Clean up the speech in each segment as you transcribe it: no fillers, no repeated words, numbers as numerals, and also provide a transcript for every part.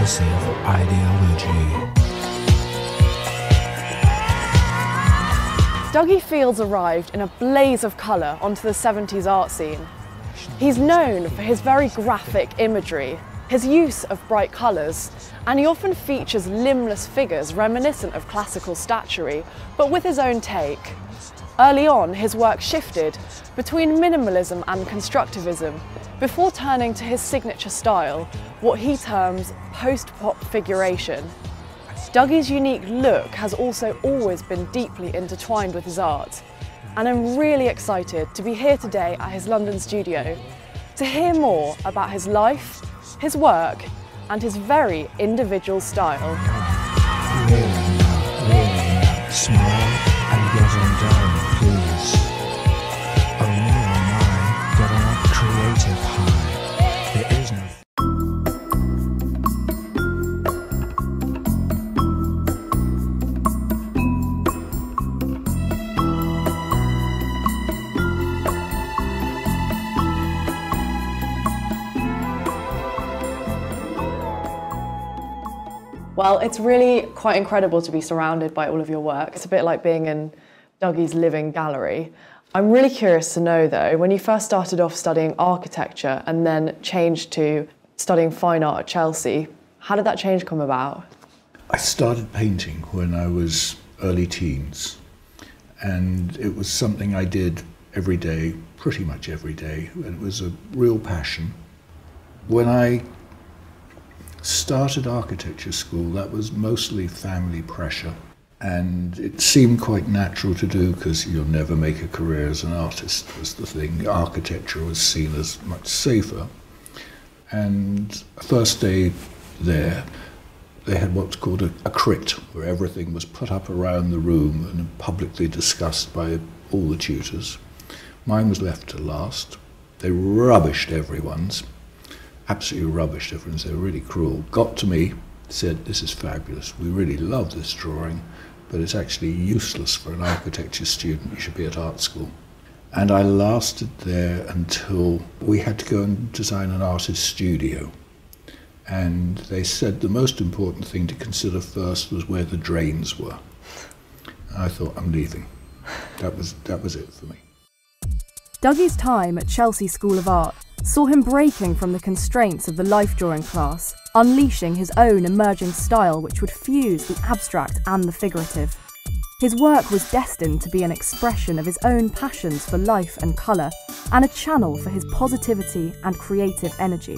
progressive ideology. Duggie Field's arrived in a blaze of colour onto the 70s art scene. He's known for his very graphic imagery, his use of bright colours, and he often features limbless figures reminiscent of classical statuary, but with his own take. Early on, his work shifted between minimalism and constructivism, before turning to his signature style, what he terms post-pop figuration. Duggie's unique look has also always been deeply intertwined with his art, and I'm really excited to be here today at his London studio to hear more about his life, his work, and his very individual style. Really, smile and get on down, please. Only on my get on a creative high. There is no. Well, it's really quite incredible to be surrounded by all of your work. It's a bit like being in Duggie's living gallery. I'm really curious to know though, when you first started off studying architecture and then changed to studying fine art at Chelsea, how did that change come about? I started painting when I was early teens, and it was something I did every day, pretty much every day, and it was a real passion. When I started architecture school, that was mostly family pressure, and it seemed quite natural to do because you'll never make a career as an artist was the thing. Architecture was seen as much safer. And first day there, they had what's called a crit, where everything was put up around the room and publicly discussed by all the tutors. Mine was left to last. They rubbished everyone's. Absolutely rubbished everyone's. They were really cruel. Got to me, said, "This is fabulous. We really love this drawing, but it's actually useless for an architecture student. You should be at art school." And I lasted there until we had to go and design an artist's studio. And they said the most important thing to consider first was where the drains were. And I thought, I'm leaving. That was it for me. Duggie's time at Chelsea School of Art saw him breaking from the constraints of the life drawing class, unleashing his own emerging style which would fuse the abstract and the figurative. His work was destined to be an expression of his own passions for life and colour, and a channel for his positivity and creative energy.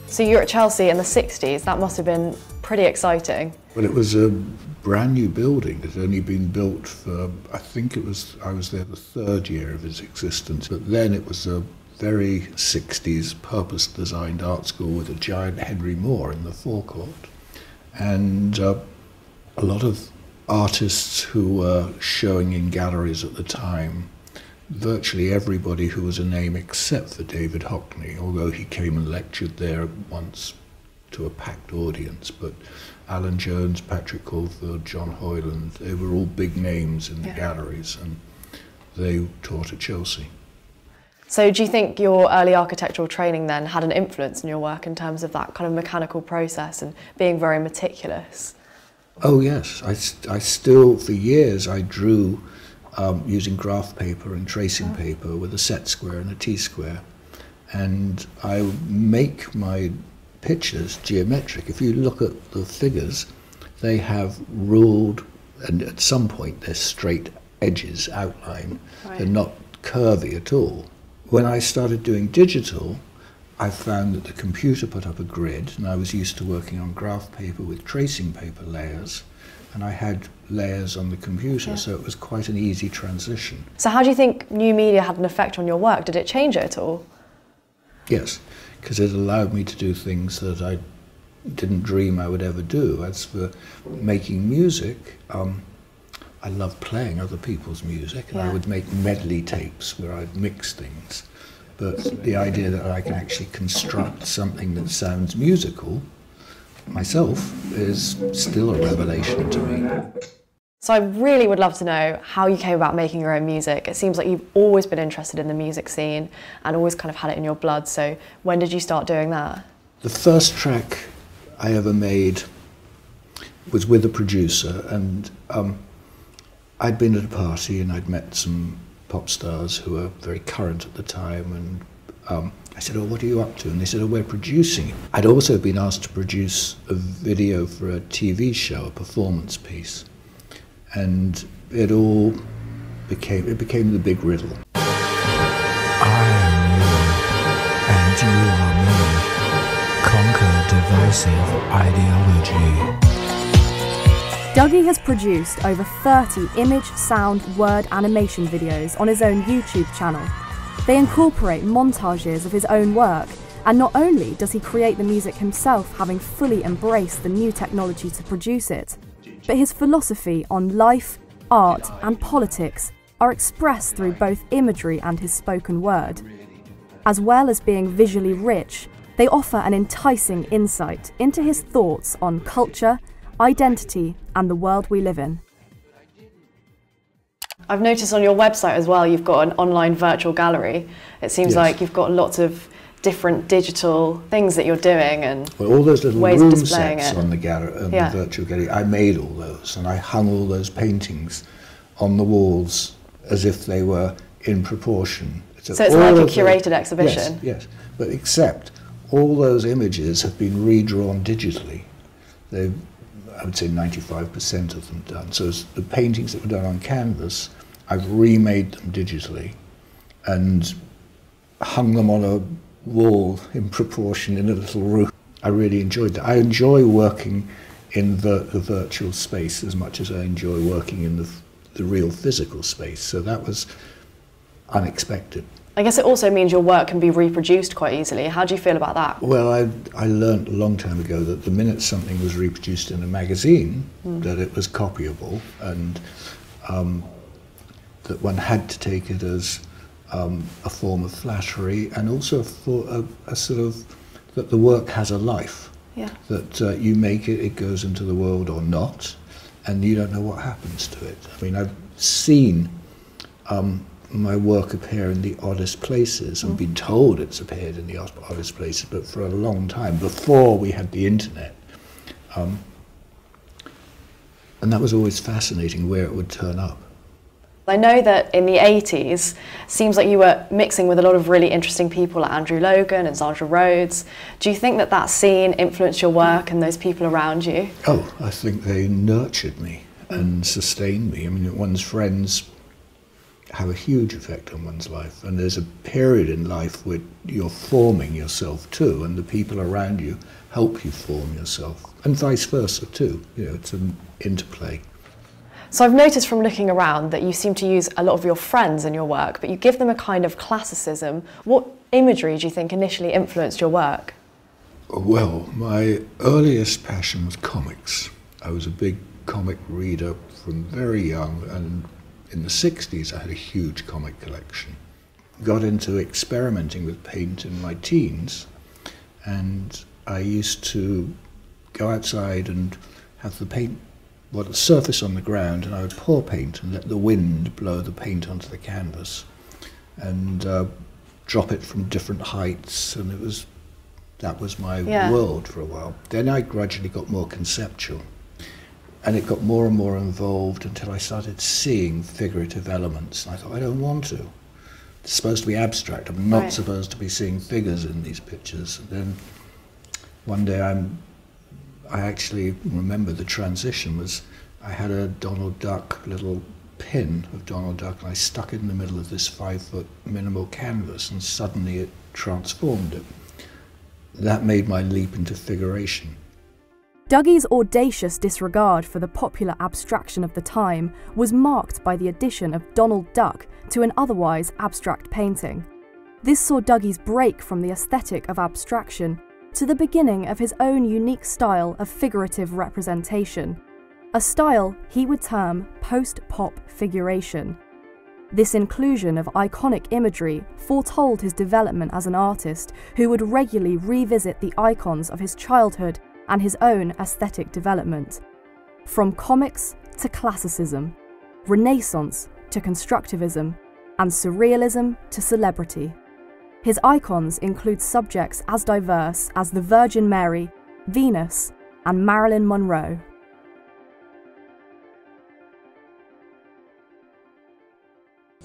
So you were at Chelsea in the 60s, that must have been pretty exciting. Well, it was a brand new building. It had only been built for, I was there the third year of its existence, but then it was a very 60s purpose-designed art school with a giant Henry Moore in the forecourt. And a lot of artists who were showing in galleries at the time, virtually everybody who was a name except for David Hockney, although he came and lectured there once to a packed audience, but Alan Jones, Patrick Caulfield, John Hoyland, they were all big names in the galleries, and they taught at Chelsea. So do you think your early architectural training then had an influence in your work in terms of that kind of mechanical process and being very meticulous? Oh yes, I still, for years, I drew using graph paper and tracing paper with a set square and a T-square. And I make my pictures geometric. If you look at the figures, they have ruled, and at some point they're straight edges outline. Right. They're not curvy at all. When I started doing digital, I found that the computer put up a grid, and I was used to working on graph paper with tracing paper layers, and I had layers on the computer, so it was quite an easy transition. So how do you think new media had an effect on your work? Did it change it at all? Yes, because it allowed me to do things that I didn't dream I would ever do. As for making music, I love playing other people's music, and I would make medley tapes where I'd mix things. But the idea that I can actually construct something that sounds musical myself is still a revelation to me. So I really would love to know how you came about making your own music. It seems like you've always been interested in the music scene and always kind of had it in your blood. So when did you start doing that? The first track I ever made was with a producer, and I'd been at a party and I'd met some pop stars who were very current at the time, and I said, "Oh, what are you up to?" And they said, "Oh, we're producing." I'd also been asked to produce a video for a TV show, a performance piece. And it all became the Big Riddle. I am you, and you are me. Conquer divisive ideology. Duggie has produced over 30 image, sound, word animation videos on his own YouTube channel. They incorporate montages of his own work, and not only does he create the music himself, having fully embraced the new technology to produce it, but his philosophy on life, art and politics are expressed through both imagery and his spoken word. As well as being visually rich, they offer an enticing insight into his thoughts on culture, identity and the world we live in. I've noticed on your website as well, you've got an online virtual gallery. It seems like you've got lots of different digital things that you're doing, and all those little ways room of displaying sets it on the virtual gallery. I made all those, and I hung all those paintings on the walls as if they were in proportion. So it's like a curated exhibition. Yes, but except all those images have been redrawn digitally. I would say 95% of them done. So the paintings that were done on canvas, I've remade them digitally and hung them on a wall in proportion in a little room. I really enjoyed that. I enjoy working in the virtual space as much as I enjoy working in the real physical space. So that was unexpected. I guess it also means your work can be reproduced quite easily. How do you feel about that? Well, I learned a long time ago that the minute something was reproduced in a magazine, that it was copyable, and that one had to take it as a form of flattery, and also for a sort of that the work has a life. Yeah. That you make it, it goes into the world or not, and you don't know what happens to it. I mean, I've seen my work appear in the oddest places and been told it's appeared in the oddest places, but for a long time, before we had the internet. And that was always fascinating, where it would turn up. I know that in the 80s, seems like you were mixing with a lot of really interesting people like Andrew Logan and Sandra Rhodes. Do you think that that scene influenced your work and those people around you? Oh, I think they nurtured me and sustained me. I mean, one's friends have a huge effect on one's life, and there's a period in life where you're forming yourself too, and the people around you help you form yourself, and vice versa too. You know, it's an interplay. So I've noticed from looking around that you seem to use a lot of your friends in your work, but you give them a kind of classicism. What imagery do you think initially influenced your work? Well, my earliest passion was comics. I was a big comic reader from very young, and in the 60s I had a huge comic collection. Got into experimenting with paint in my teens, and I used to go outside and have the paint, the surface on the ground, and I would pour paint and let the wind blow the paint onto the canvas and drop it from different heights, and that was my world for a while. Then I gradually got more conceptual, and it got more and more involved until I started seeing figurative elements. And I thought, I don't want to. It's supposed to be abstract. I'm not supposed to be seeing figures in these pictures. And then one day I actually remember the transition was, I had a Donald Duck little pin of Donald Duck, and I stuck it in the middle of this 5-foot minimal canvas, and suddenly it transformed it. That made my leap into figuration. Duggie's audacious disregard for the popular abstraction of the time was marked by the addition of Donald Duck to an otherwise abstract painting. This saw Duggie's break from the aesthetic of abstraction to the beginning of his own unique style of figurative representation, a style he would term post-pop figuration. This inclusion of iconic imagery foretold his development as an artist who would regularly revisit the icons of his childhood and his own aesthetic development. From comics to classicism, Renaissance to constructivism, and surrealism to celebrity. His icons include subjects as diverse as the Virgin Mary, Venus, and Marilyn Monroe.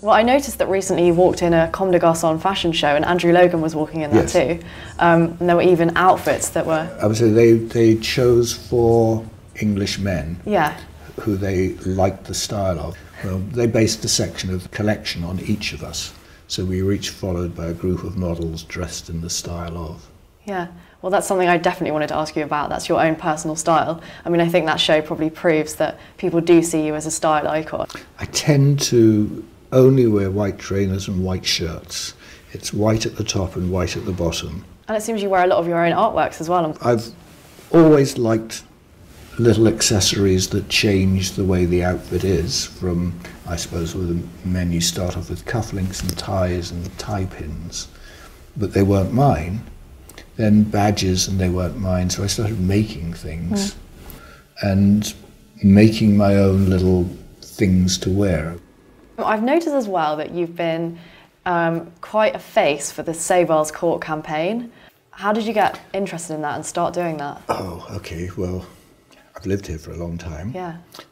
Well, I noticed that recently you walked in a Comme des Garçons fashion show, and Andrew Logan was walking in that too. And there were even outfits that were... I would say they chose 4 English men who they liked the style of. Well, they based a section of the collection on each of us. So we were each followed by a group of models dressed in the style of. Yeah, well, that's something I definitely wanted to ask you about. That's your own personal style. I mean, I think that show probably proves that people do see you as a style icon. I tend to only wear white trainers and white shirts. It's white at the top and white at the bottom. And it seems you wear a lot of your own artworks as well. I've always liked little accessories that change the way the outfit is. From, I suppose, with the men you start off with cufflinks and ties and tie pins, but they weren't mine. Then badges, and they weren't mine, so I started making things and making my own little things to wear. I've noticed as well that you've been quite a face for the Save Earl's Court campaign. How did you get interested in that and start doing that? Oh, okay, well, I've lived here for a long time,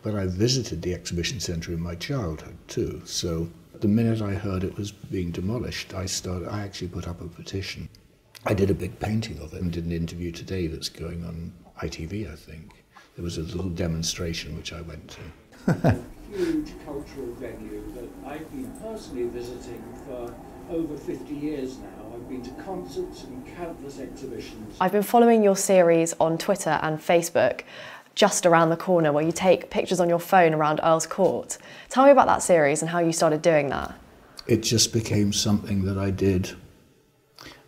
but I visited the exhibition centre in my childhood too, so the minute I heard it was being demolished, I actually put up a petition. I did a big painting of it and did an interview today that's going on ITV, I think. There was a little demonstration which I went to. Huge cultural venue that I've been personally visiting for over 50 years now. I've been to concerts and countless exhibitions. I've been following your series on Twitter and Facebook, Just Around the Corner, where you take pictures on your phone around Earl's Court. Tell me about that series and how you started doing that. It just became something that I did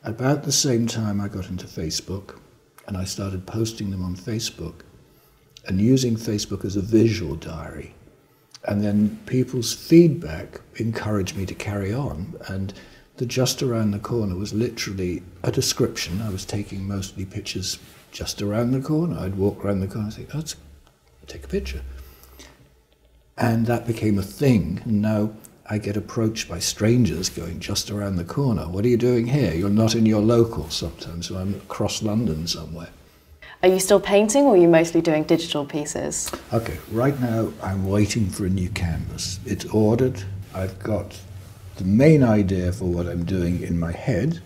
about the same time I got into Facebook, and I started posting them on Facebook and using Facebook as a visual diary. And then people's feedback encouraged me to carry on, and the Just Around the Corner was literally a description. I was taking mostly pictures just around the corner. I'd walk around the corner and think, let's take a picture. And that became a thing, and now I get approached by strangers going, just around the corner, what are you doing here? You're not in your local sometimes, so I'm across London somewhere. Are you still painting, or are you mostly doing digital pieces? Okay, right now I'm waiting for a new canvas. It's ordered. I've got the main idea for what I'm doing in my head.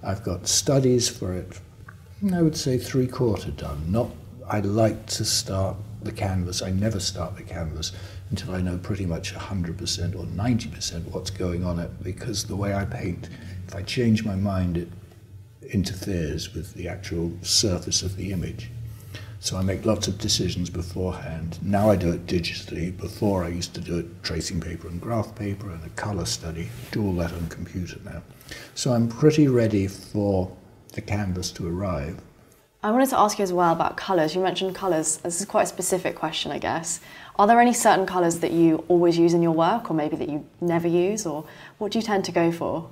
I've got studies for it, I would say 3/4 done. I like to start the canvas. I never start the canvas until I know pretty much 100% or 90% what's going on it, because the way I paint, if I change my mind, it interferes with the actual surface of the image. So I make lots of decisions beforehand. Now I do it digitally. Before I used to do it tracing paper and graph paper and a colour study. Do all that on computer now. So I'm pretty ready for the canvas to arrive. I wanted to ask you as well about colours. You mentioned colours. This is quite a specific question, I guess. Are there any certain colours that you always use in your work, or maybe that you never use, or what do you tend to go for?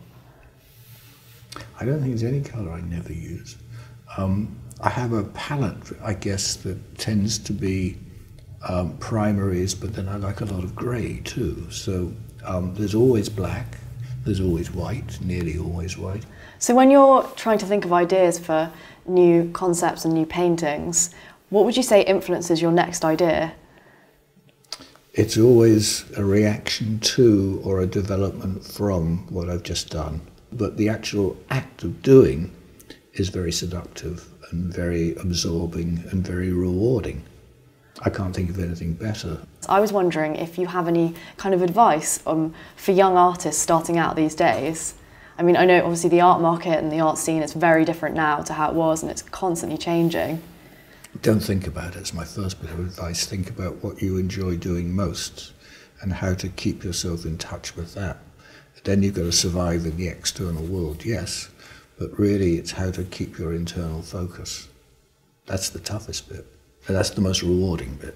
I don't think there's any colour I never use. I have a palette, I guess, that tends to be primaries, but then I like a lot of grey too. So there's always black, there's always white, nearly always white. So when you're trying to think of ideas for new concepts and new paintings, what would you say influences your next idea? It's always a reaction to or a development from what I've just done. But the actual act of doing is very seductive and very absorbing and very rewarding. I can't think of anything better. I was wondering if you have any kind of advice for young artists starting out these days. I mean, I know obviously the art market and the art scene is very different now to how it was, and it's constantly changing. Don't think about it, it's my first bit of advice. Think about what you enjoy doing most and how to keep yourself in touch with that. Then you've got to survive in the external world, yes, but really it's how to keep your internal focus. That's the toughest bit, and that's the most rewarding bit.